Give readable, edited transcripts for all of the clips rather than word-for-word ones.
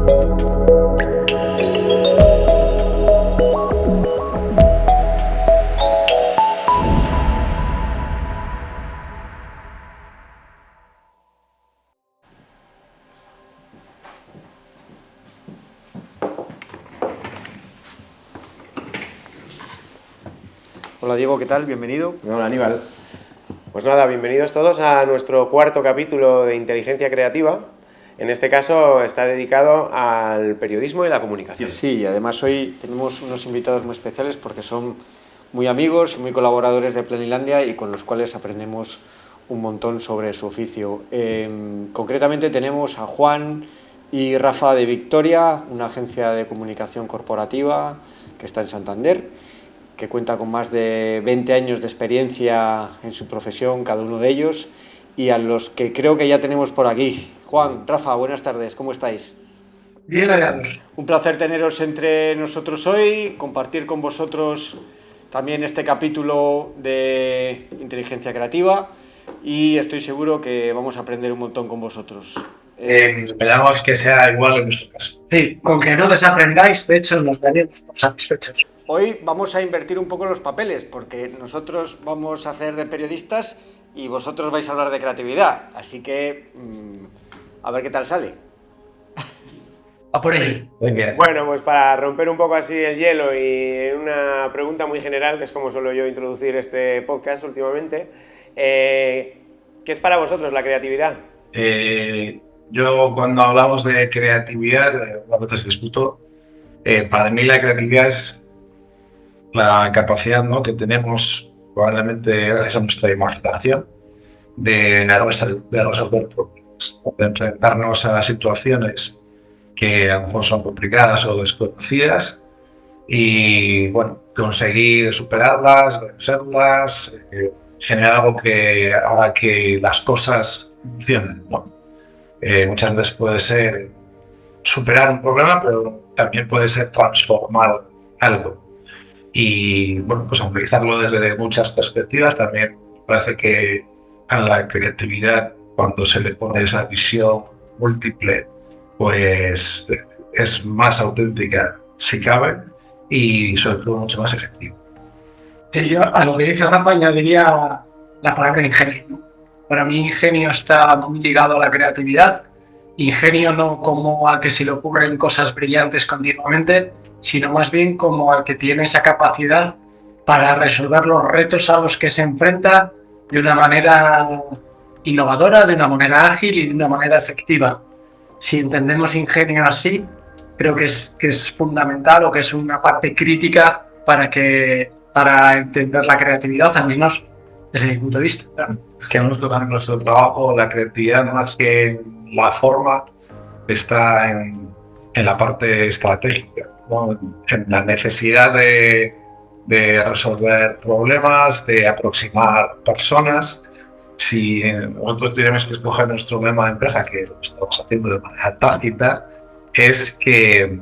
Hola Diego, ¿qué tal? Bienvenido. Hola Aníbal. Pues nada, bienvenidos todos a nuestro cuarto capítulo de Inteligencia Creativa. En este caso está dedicado al periodismo y la comunicación. Sí, y además hoy tenemos unos invitados muy especiales porque son muy amigos y muy colaboradores de Plenilandia y con los cuales aprendemos un montón sobre su oficio. Concretamente tenemos a Juan y Rafa de Victoria, una agencia de comunicación corporativa que está en Santander, que cuenta con más de 20 años de experiencia en su profesión, cada uno de ellos, y a los que creo que ya tenemos por aquí. Juan, Rafa, buenas tardes, ¿cómo estáis? Bien hallados. Un placer teneros entre nosotros hoy, compartir con vosotros también este capítulo de Inteligencia Creativa, y estoy seguro que vamos a aprender un montón con vosotros. Esperamos que sea igual en nuestro caso. Sí, con que no desaprendáis, de hecho, nos daríamos por satisfechos. Hoy vamos a invertir un poco los papeles, porque nosotros vamos a hacer de periodistas y vosotros vais a hablar de creatividad. Así que, a ver qué tal sale. A por ello. Muy bien. Bueno, pues para romper un poco así el hielo y una pregunta muy general, que es como suelo yo introducir este podcast últimamente, ¿qué es para vosotros la creatividad? Yo cuando hablamos de creatividad, a veces discuto, para mí la creatividad es la capacidad, ¿no?, que tenemos probablemente gracias a nuestra imaginación de resolver problemas, de enfrentarnos a situaciones que a lo mejor son complicadas o desconocidas y bueno, conseguir superarlas, vencerlas, generar algo que haga que las cosas funcionen, ¿no? Muchas veces puede ser superar un problema, pero también puede ser transformar algo. Y bueno, pues analizarlo desde muchas perspectivas también parece que a la creatividad, cuando se le pone esa visión múltiple, pues es más auténtica si cabe y sobre todo mucho más efectiva. Yo a lo que dice Rafa añadiría la palabra ingenio, ¿no? Para mí ingenio está muy ligado a la creatividad. Ingenio no como al que se le ocurren cosas brillantes continuamente, sino más bien como al que tiene esa capacidad para resolver los retos a los que se enfrenta de una manera innovadora, de una manera ágil y de una manera efectiva. Si entendemos ingenio así, creo que es fundamental o que es una parte crítica para entender la creatividad, al menos desde mi punto de vista. Que en nuestro trabajo la creatividad, más que en la forma, está en la parte estratégica, ¿no? En la necesidad de resolver problemas, de aproximar personas. Si nosotros tenemos que escoger nuestro lema de empresa, que lo estamos haciendo de manera tácita, es que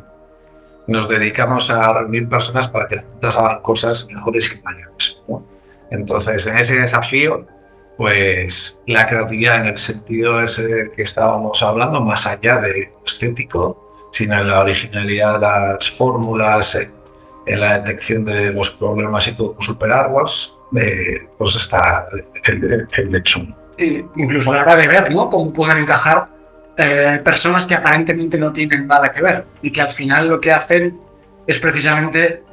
nos dedicamos a reunir personas para que juntas hagan cosas mejores y mayores, ¿no? Entonces, en ese desafío, pues la creatividad en el sentido ese que estábamos hablando, más allá de lo estético, sino en la originalidad de las fórmulas, en la detección de los problemas y cómo superarlos, pues está el hecho. Incluso a la hora de ver, ¿no?, cómo pueden encajar personas que aparentemente no tienen nada que ver y que al final lo que hacen es precisamente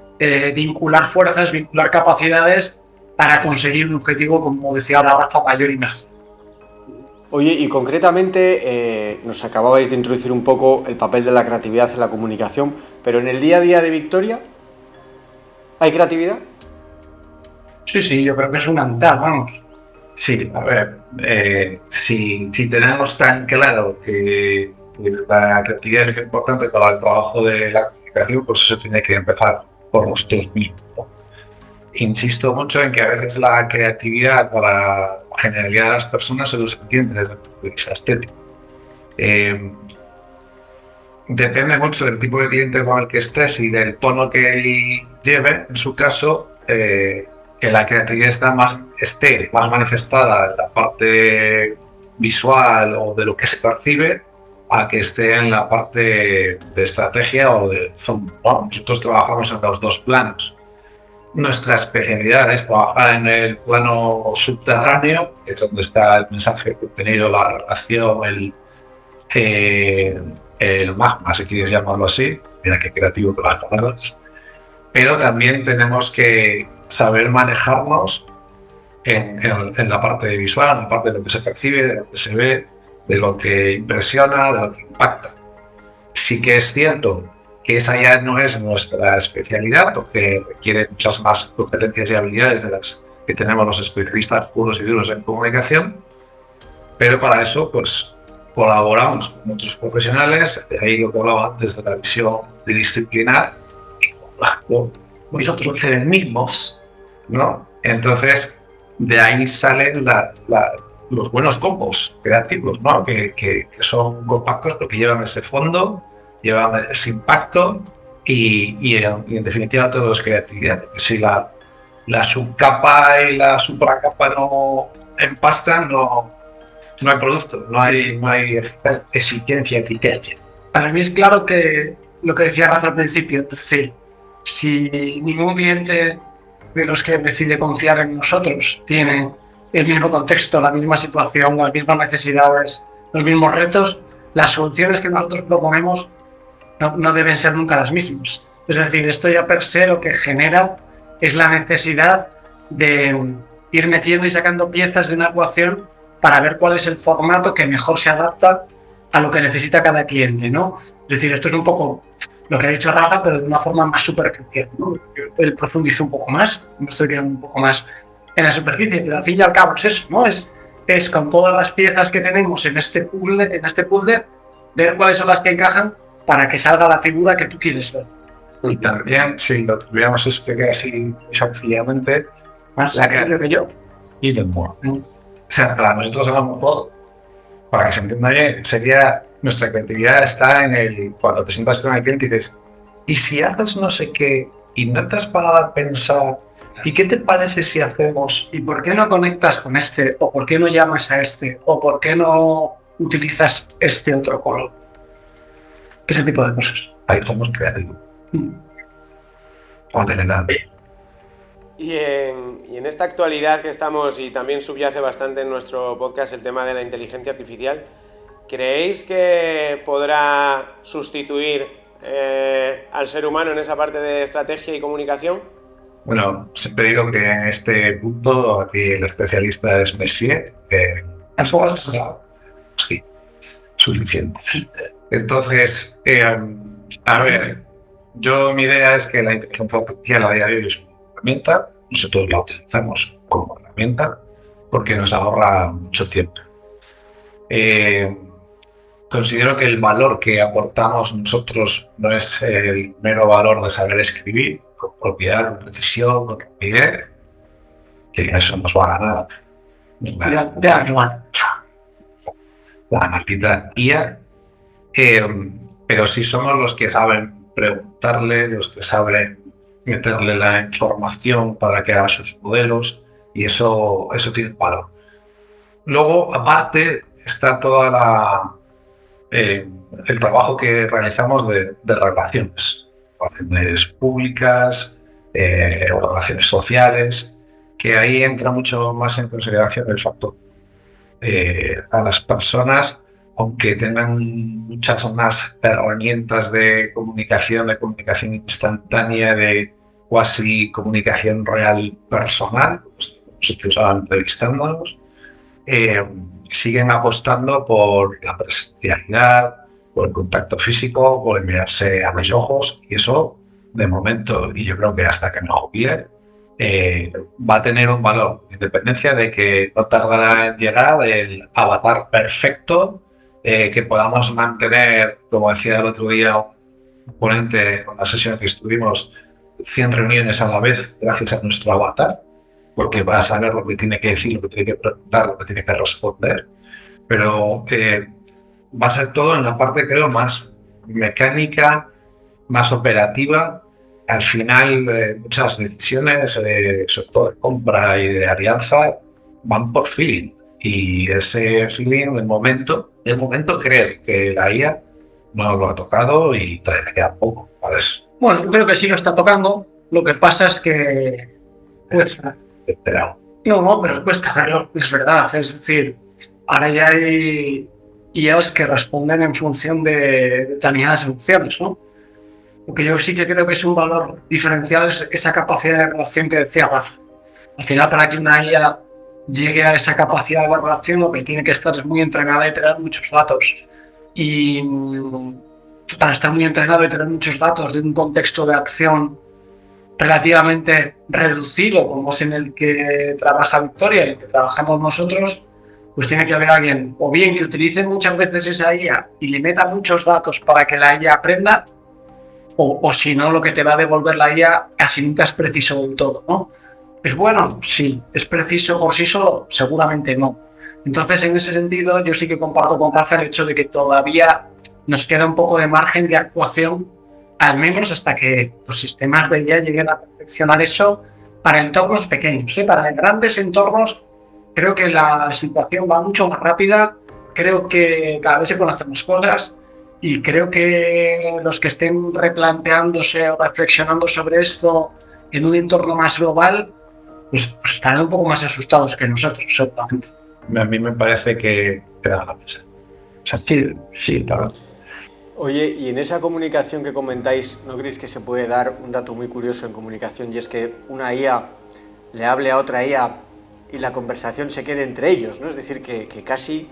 vincular fuerzas, vincular capacidades para conseguir un objetivo, como decía ahora Rafa, mayor y mejor. Oye, y concretamente nos acababais de introducir un poco el papel de la creatividad en la comunicación, pero en el día a día de Victoria, ¿hay creatividad? Sí, yo creo que es fundamental, vamos. Sí, a ver, si tenemos tan claro que la creatividad es importante para el trabajo de la comunicación, pues eso tiene que empezar por nosotros mismos, ¿no? Insisto mucho en que a veces la creatividad para la generalidad de las personas se los entiende desde el punto de vista estético. Depende mucho del tipo de cliente con el que estés y del tono que lleve, en su caso, que la creatividad esté más manifestada en la parte visual o de lo que se percibe, a que esté en la parte de estrategia o de fondo, ¿no? Nosotros trabajamos en los dos planos. Nuestra especialidad es trabajar en el plano subterráneo, que es donde está el mensaje, el contenido, la relación, el magma, si quieres llamarlo así. Mira qué creativo con las palabras. Pero también tenemos que saber manejarnos en la parte visual, en la parte de lo que se percibe, de lo que se ve, de lo que impresiona, de lo que impacta. Sí que es cierto que esa ya no es nuestra especialidad, porque requiere muchas más competencias y habilidades de las que tenemos los especialistas puros y duros en comunicación, pero para eso pues colaboramos con otros profesionales, de ahí lo que hablaba antes de la visión disciplinar, y con vosotros ustedes mismos, ¿no? Entonces, de ahí salen los buenos combos creativos, ¿no? Que son compactos porque llevan ese fondo, llevan ese impacto y en definitiva todo es creatividad. Porque si la subcapa y la supracapa no empastan, no hay producto, no hay eficiencia, eficacia. Para mí es claro que lo que decía Rafa al principio, sí, si ningún cliente de los que decide confiar en nosotros tiene el mismo contexto, la misma situación, las mismas necesidades, los mismos retos, las soluciones que nosotros proponemos no deben ser nunca las mismas. Es decir, esto ya per se lo que genera es la necesidad de ir metiendo y sacando piezas de una ecuación para ver cuál es el formato que mejor se adapta a lo que necesita cada cliente, ¿no? Es decir, esto es un poco lo que ha dicho Rafa, pero de una forma más superficial, ¿no? Él profundiza un poco más, me estoy quedando un poco más en la superficie, pero al fin y al cabo es eso, ¿no? Es con todas las piezas que tenemos en este puzzle, ver cuáles son las que encajan para que salga la figura que tú quieres ver. Y también, si lo tuviéramos explicar así sencillamente, Más la creo que yo. Y de modo. O sea, para nosotros a lo mejor, para que se entienda bien, sería nuestra creatividad está en el cuando te sientas con el cliente y dices, ¿y si haces no sé qué? Y no te has parado a pensar, ¿y qué te parece si hacemos? ¿Y por qué no conectas con este? ¿O por qué no llamas a este? ¿O por qué no utilizas este otro color? Ese tipo de cosas. Ahí somos creativos. O tener nada. Y en esta actualidad que estamos, y también subyace bastante en nuestro podcast el tema de la inteligencia artificial, ¿creéis que podrá sustituir al ser humano en esa parte de estrategia y comunicación? Bueno, siempre digo que en este punto aquí el especialista es Messier. Sí, suficiente. Entonces, a ver, mi idea es que la inteligencia artificial a día de hoy es una herramienta, nosotros la utilizamos como herramienta porque nos ahorra mucho tiempo. Considero que el valor que aportamos nosotros no es el mero valor de saber escribir con propiedad, con precisión, con rapidez, que eso nos va a ganar la maldita IA, pero sí somos los que saben preguntarle, los que saben meterle la información para que haga sus modelos, y eso tiene valor. Luego, aparte, está toda el trabajo que realizamos de relaciones públicas, o relaciones sociales, que ahí entra mucho más en consideración el factor. A las personas, aunque tengan muchas más herramientas de comunicación instantánea, de cuasi comunicación real personal, pues nosotros ahora entrevistándonos, siguen apostando por la presencialidad, por el contacto físico, por mirarse a los ojos, y eso, de momento, y yo creo que hasta que me jubile, va a tener un valor, independencia de que no tardará en llegar el avatar perfecto, que podamos mantener, como decía el otro día un ponente con la sesión que estuvimos, 100 reuniones a la vez gracias a nuestro avatar, porque va a saber lo que tiene que decir, lo que tiene que preguntar, lo que tiene que responder, pero va a ser todo en la parte, creo, más mecánica, más operativa. Al final, muchas decisiones, sobre todo de compra y de alianza, van por feeling, y ese feeling, de momento, De momento creo que la IA no lo ha tocado y todavía le queda poco para eso. Bueno, yo creo que sí lo está tocando. Lo que pasa es que cuesta. Enterado. No, pero cuesta verlo, es verdad. Es decir, ahora ya hay IAs que responden en función de determinadas emociones, ¿no? Lo que yo sí que creo que es un valor diferencial es esa capacidad de relación que decía Rafa. Al final, para que una IA llegue a esa capacidad de relación, lo que tiene que estar es muy entrenada y tener muchos datos. Y para estar muy entrenado y tener muchos datos de un contexto de acción relativamente reducido, como es en el que trabaja Victoria, en el que trabajamos nosotros, pues tiene que haber alguien, o bien que utilice muchas veces esa IA y le meta muchos datos para que la IA aprenda, o si no, lo que te va a devolver la IA casi nunca es preciso del todo, ¿no? ¿Es bueno? Sí. ¿Es preciso por sí solo? Seguramente no. Entonces, en ese sentido, yo sí que comparto con Rafa el hecho de que todavía nos queda un poco de margen de actuación, al menos hasta que los sistemas de IA lleguen a perfeccionar eso para entornos pequeños, ¿eh? Para grandes entornos, creo que la situación va mucho más rápida, creo que cada vez se conocen más cosas y creo que los que estén replanteándose o reflexionando sobre esto en un entorno más global, pues estarán un poco más asustados que nosotros, seguramente. A mí me parece que te da la mesa. O sea, sí, claro. Oye, y en esa comunicación que comentáis, ¿no creéis que se puede dar un dato muy curioso en comunicación? Y es que una IA le hable a otra IA y la conversación se quede entre ellos, ¿no? Es decir, que casi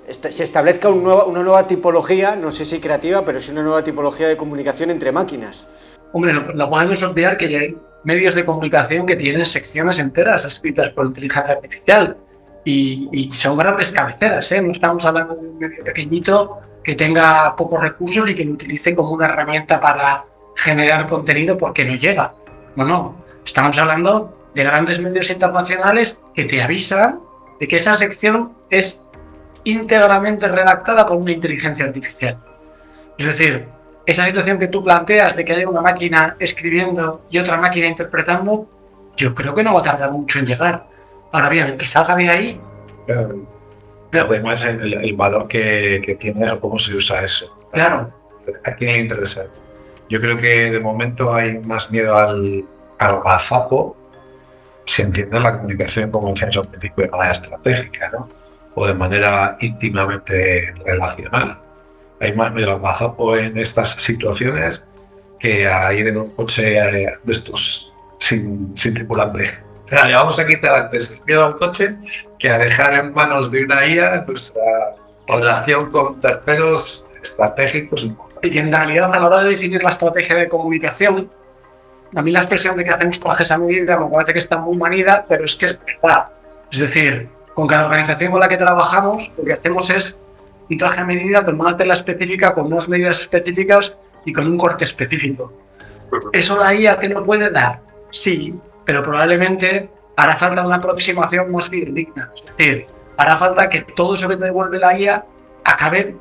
se establezca una nueva tipología, no sé si creativa, pero sí una nueva tipología de comunicación entre máquinas. Hombre, no podemos olvidar que ya hay medios de comunicación que tienen secciones enteras escritas por inteligencia artificial y son grandes cabeceras, ¿eh? No estamos hablando de un medio pequeñito que tenga pocos recursos y que lo utilice como una herramienta para generar contenido porque no llega. No. Estamos hablando de grandes medios internacionales que te avisan de que esa sección es íntegramente redactada por una inteligencia artificial. Es decir, esa situación que tú planteas de que haya una máquina escribiendo y otra máquina interpretando, yo creo que no va a tardar mucho en llegar. Ahora bien, el que salga de ahí... Además, el valor que tiene o cómo se usa eso. Claro. ¿A quién le interesa? Yo creo que de momento hay más miedo al gazapo, si entiendes la comunicación como decía Sócrates, de manera estratégica, ¿no? O de manera íntimamente relacional. Hay más miedo al gazapo en estas situaciones que a ir en un coche de estos sin tripulante. Le vamos a quitar antes el miedo al coche que a dejar en manos de una IA nuestra relación con terceros estratégicos importantes. Y que en realidad, a la hora de definir la estrategia de comunicación, a mí la expresión de que hacemos trajes a medida me parece que está muy manida, pero es que es verdad. Es decir, con cada organización con la que trabajamos, lo que hacemos es un traje a medida, pero una tela específica, con unas medidas específicas y con un corte específico. ¿Eso la IA te lo puede dar? Sí, pero probablemente hará falta una aproximación más digna. Es decir, hará falta que todo eso que te devuelve la IA acabe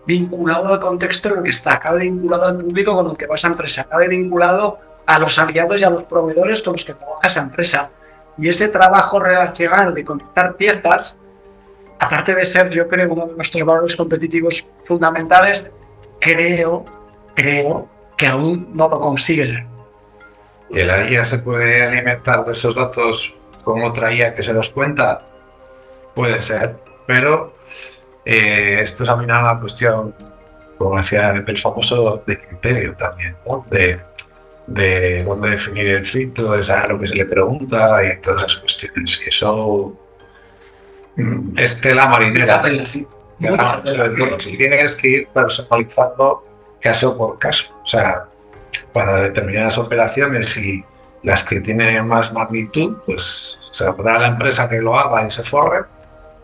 vinculado al contexto en el que está, acabe vinculado al público con el que va esa empresa, acabe vinculado a los aliados y a los proveedores con los que trabaja esa empresa. Y ese trabajo relacional de conectar piezas, aparte de ser, yo creo, uno de nuestros valores competitivos fundamentales, creo que aún no lo consigue. ¿Y la IA se puede alimentar de esos datos con otra IA que se los cuenta? Puede ser, pero esto es al final una cuestión, como decía el famoso, de criterio también, ¿no? De dónde definir el filtro, de saber lo que se le pregunta y todas esas cuestiones. Y eso es tela marinera. Si tienes que ir personalizando caso por caso. O sea, para determinadas operaciones y las que tienen más magnitud, pues se habrá la empresa que lo haga y se forre,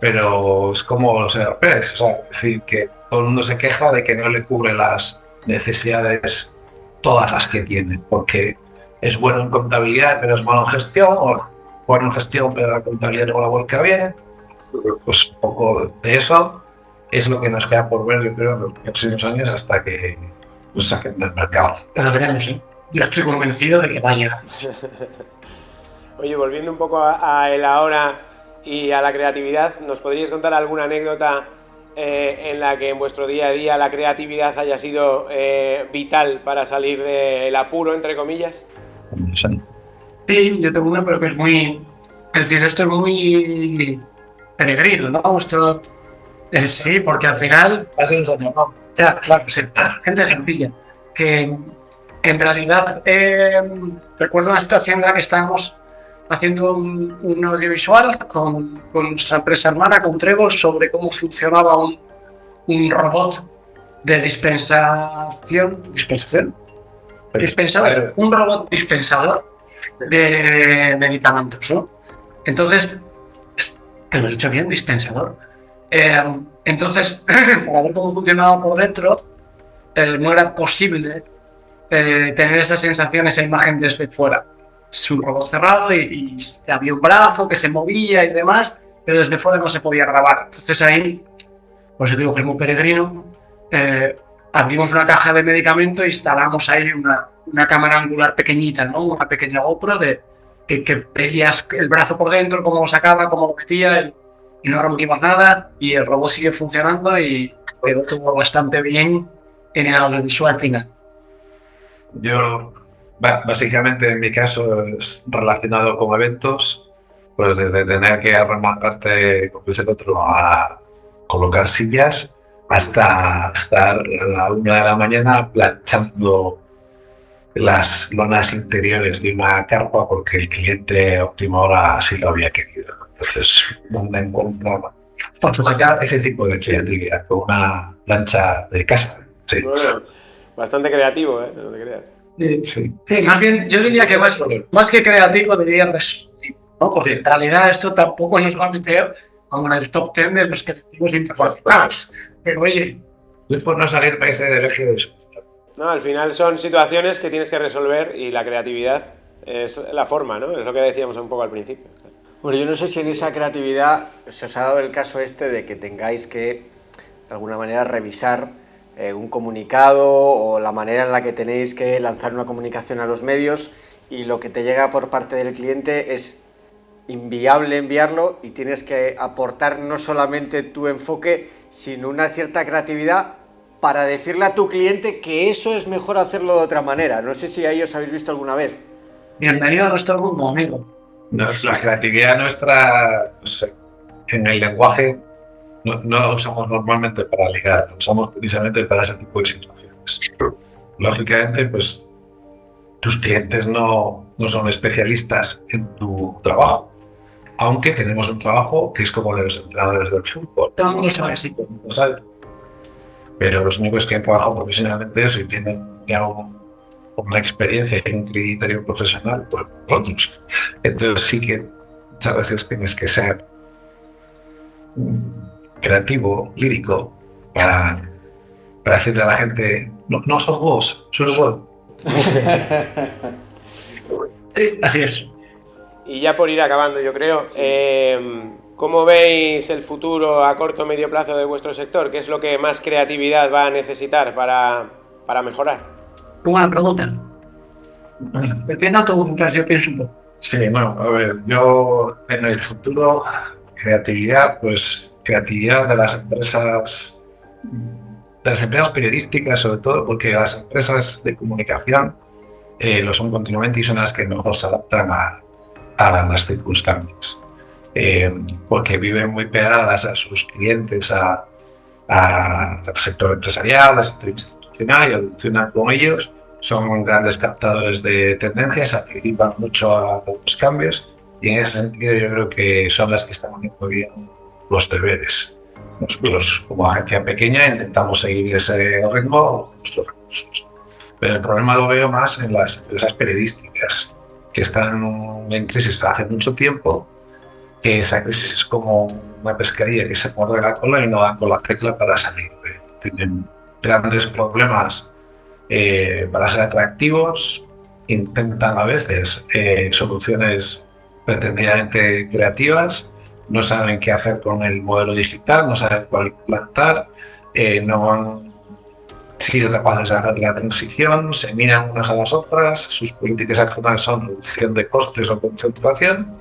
pero es como los ERPs, o sea, es decir, que todo el mundo se queja de que no le cubre las necesidades todas las que tiene, porque es bueno en contabilidad pero es malo en gestión, o bueno en gestión pero la contabilidad no la vuelca bien. Pues un poco de eso es lo que nos queda por ver, yo creo, en los próximos años hasta que nos saquen del mercado. Pero veremos, ¿sí? Yo estoy convencido de que vaya. Oye, volviendo un poco a el ahora y a la creatividad, ¿nos podríais contar alguna anécdota en la que en vuestro día a día la creatividad haya sido vital para salir del apuro, entre comillas? Sí, yo tengo una, pero que es muy... Es decir, esto es muy peregrino, ¿no? Esto, sí, porque al final... Ya, claro, sí, gente sencilla. Que en realidad recuerdo una situación en la que estábamos haciendo un audiovisual con nuestra empresa hermana, con Trevor, sobre cómo funcionaba un robot de dispensador, un robot dispensador de medicamentos, ¿no? Entonces, que lo he dicho bien, dispensador. Entonces, para ver cómo funcionaba por dentro, no era posible tener esa sensación, esa imagen desde fuera. Es un robot cerrado y había un brazo que se movía y demás, pero desde fuera no se podía grabar. Entonces ahí, pues yo digo que es muy peregrino, abrimos una caja de medicamento e instalamos ahí una cámara angular pequeñita, ¿no? Una pequeña GoPro que veías el brazo por dentro, cómo lo sacaba, cómo lo metía y no rompimos nada y el robot sigue funcionando y quedó todo bastante bien en el audiovisual final. Yo, básicamente en mi caso es relacionado con eventos, pues desde tener que arremangarte, como dice el otro, a colocar sillas, hasta estar a la 1 de la mañana planchando las lonas interiores de una carpa porque el cliente a última hora así lo había querido. Entonces, ¿dónde encontraba ese tipo de creatividad? Con una plancha de casa. Sí. Bueno, bastante creativo, no te creas. Sí. Sí, más bien, yo diría que más que creativo, diría resolutivo, ¿no? Porque en realidad esto tampoco nos va a meter como en el top 10 de los creativos internacionales. Pero oye, es por no salirme ese del eje de eso. No, al final son situaciones que tienes que resolver y la creatividad es la forma, ¿no? Es lo que decíamos un poco al principio. Bueno, yo no sé si en esa creatividad se os ha dado el caso de que tengáis que, de alguna manera, revisar un comunicado o la manera en la que tenéis que lanzar una comunicación a los medios y lo que te llega por parte del cliente es inviable enviarlo y tienes que aportar no solamente tu enfoque, sino una cierta creatividad para decirle a tu cliente que eso es mejor hacerlo de otra manera. No sé si ahí os habéis visto alguna vez. Bienvenido a nuestro mundo, amigo. La creatividad nuestra, pues, en el lenguaje, no la usamos normalmente para ligar, la usamos precisamente para ese tipo de situaciones. Lógicamente, pues tus clientes no son especialistas en tu trabajo, aunque tenemos un trabajo que es como el de los entrenadores del fútbol. Pero los únicos que han trabajado profesionalmente eso y tienen ya una experiencia y un criterio profesional, pues nosotros. Entonces sí que muchas veces tienes que ser creativo, lírico, para decirle a la gente, no sos vos, sos vos. Sí, así es. Y ya por ir acabando, yo creo, ¿cómo veis el futuro a corto o medio plazo de vuestro sector? ¿Qué es lo que más creatividad va a necesitar para mejorar? Buena pregunta. Depende de tu yo pienso un poco. Sí, bueno, a ver, yo en el futuro, creatividad de las empresas periodísticas sobre todo, porque las empresas de comunicación lo son continuamente y son las que mejor se adaptan a las circunstancias, porque viven muy pegadas a sus clientes, al sector empresarial, al sector institucional y evolucionan con ellos. Son grandes captadores de tendencias, anticipan mucho a los cambios y en ese sentido yo creo que son las que están haciendo bien los deberes. Nosotros como agencia pequeña intentamos seguir ese ritmo con nuestros recursos. Pero el problema lo veo más en las empresas periodísticas que están en crisis hace mucho tiempo, que esa crisis es como una pesquería que se muerde la cola y no dan con la tecla para salir. Tienen grandes problemas para ser atractivos, intentan a veces soluciones pretendidamente creativas, no saben qué hacer con el modelo digital, no saben cuál implantar, no han sido capaces de hacer la transición, se miran unas a las otras, sus políticas accionales son reducción de costes o concentración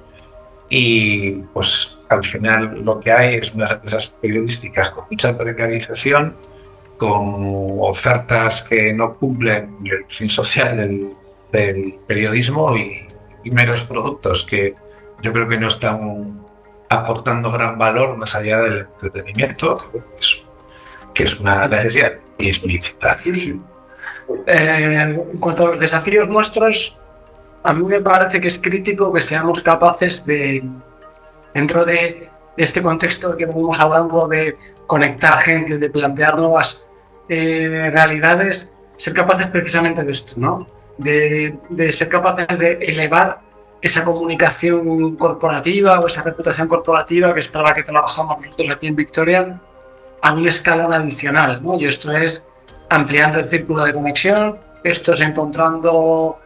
y pues al final lo que hay es unas empresas periodísticas con mucha precarización, con ofertas que no cumplen el fin social del periodismo y meros productos que yo creo que no están aportando gran valor más allá del entretenimiento, que es una necesidad y es explícita. En cuanto a los desafíos nuestros, a mí me parece que es crítico que seamos capaces de, dentro de este contexto que venimos hablando de conectar gente, de plantear nuevas realidades, ser capaces precisamente de esto, ¿no? De ser capaces de elevar esa comunicación corporativa o esa reputación corporativa, que es para la que trabajamos nosotros aquí en Victoria, a un escalón adicional, ¿no? Y esto es ampliando el círculo de conexión, esto es encontrando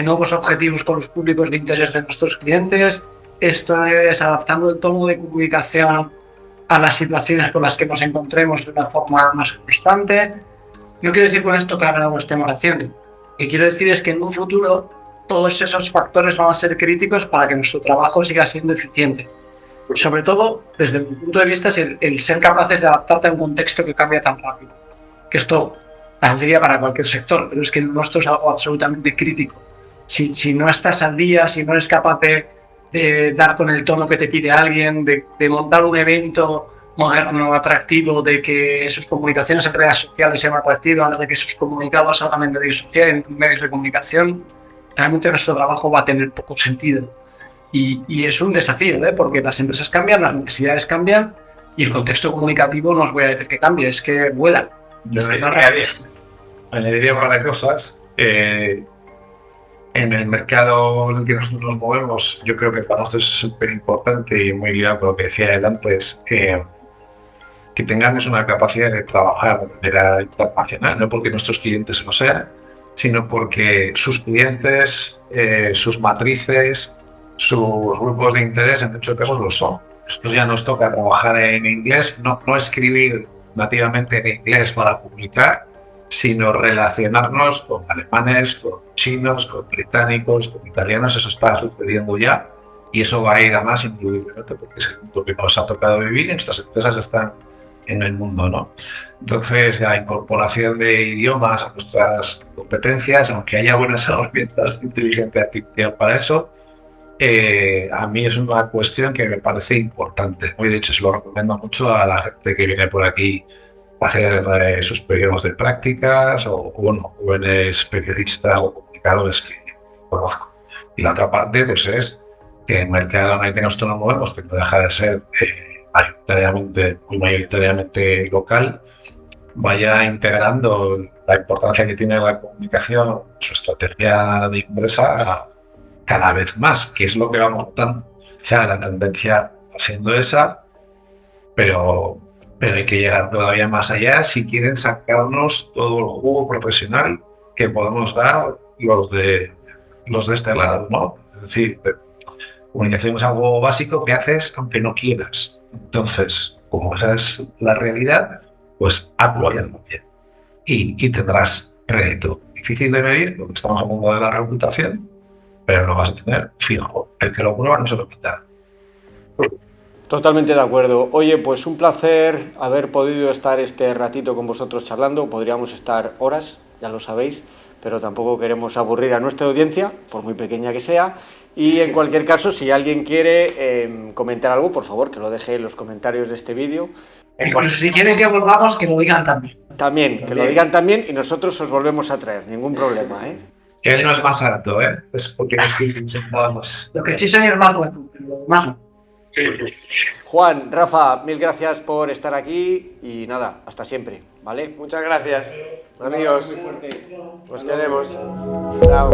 nuevos objetivos con los públicos de interés de nuestros clientes, esto es adaptando el tono de comunicación a las situaciones con las que nos encontremos de una forma más constante. No quiero decir con esto que ahora no lo estemos haciendo. Lo que quiero decir es que en un futuro todos esos factores van a ser críticos para que nuestro trabajo siga siendo eficiente. Sobre todo, desde mi punto de vista, es el ser capaces de adaptarte a un contexto que cambia tan rápido. Que esto valdría para cualquier sector, pero es que el nuestro es algo absolutamente crítico. Si no estás al día, si no eres capaz de dar con el tono que te pide alguien, de montar un evento moderno, atractivo, de que sus comunicaciones en redes sociales sean atractivas, de que sus comunicados salgan en medios sociales, en medios de comunicación, realmente nuestro trabajo va a tener poco sentido. Y es un desafío, porque las empresas cambian, las necesidades cambian y el contexto comunicativo no os voy a decir que cambie, es que vuela. Yo añadiría para cosas. En el mercado en el que nosotros nos movemos, yo creo que para nosotros es súper importante y muy ligado con lo que decía él antes, que tengamos una capacidad de trabajar de manera internacional, no porque nuestros clientes lo sean, sino porque sus clientes, sus matrices, sus grupos de interés en muchos casos lo son. Nosotros ya nos toca trabajar en inglés, no escribir nativamente en inglés para publicar, sino relacionarnos con alemanes, con chinos, con británicos, con italianos. Eso está sucediendo ya y eso va a ir a más indudablemente porque es el mundo que nos ha tocado vivir y nuestras empresas están en el mundo, ¿no? Entonces, la incorporación de idiomas a nuestras competencias, aunque haya buenas herramientas de inteligencia artificial para eso, a mí es una cuestión que me parece importante. Hoy, de hecho, se lo recomiendo mucho a la gente que viene por aquí a hacer sus periodos de prácticas o jóvenes periodistas o comunicadores que conozco. Y la otra parte, pues, es que el mercado en el que nosotros nos movemos, que no deja de ser muy mayoritariamente local, vaya integrando la importancia que tiene la comunicación, su estrategia de empresa cada vez más, que es lo que vamos notando. O sea, la tendencia va siendo esa, pero hay que llegar todavía más allá si quieren sacarnos todo el jugo profesional que podemos dar los de este lado, ¿no? Es decir, comunicación es algo básico que haces aunque no quieras. Entonces, como esa es la realidad, pues hazlo ya bien y tendrás rédito. Difícil de medir porque estamos hablando de la reputación, pero lo vas a tener fijo. El que lo prueba no se lo quita. Totalmente de acuerdo. Oye, pues un placer haber podido estar este ratito con vosotros charlando. Podríamos estar horas, ya lo sabéis, pero tampoco queremos aburrir a nuestra audiencia, por muy pequeña que sea. Y en cualquier caso, si alguien quiere comentar algo, por favor, que lo deje en los comentarios de este vídeo. Incluso si quieren que volvamos, que lo digan también. Que lo digan también y nosotros os volvemos a traer, ningún problema, ¿eh? Que él no es más alto, es porque no estoy sentado más. Lo que sí soy es más bueno, pero lo demás no. Juan, Rafa, mil gracias por estar aquí y nada, hasta siempre, ¿vale? Muchas gracias, amigos. Muy fuerte. Os queremos. Chao.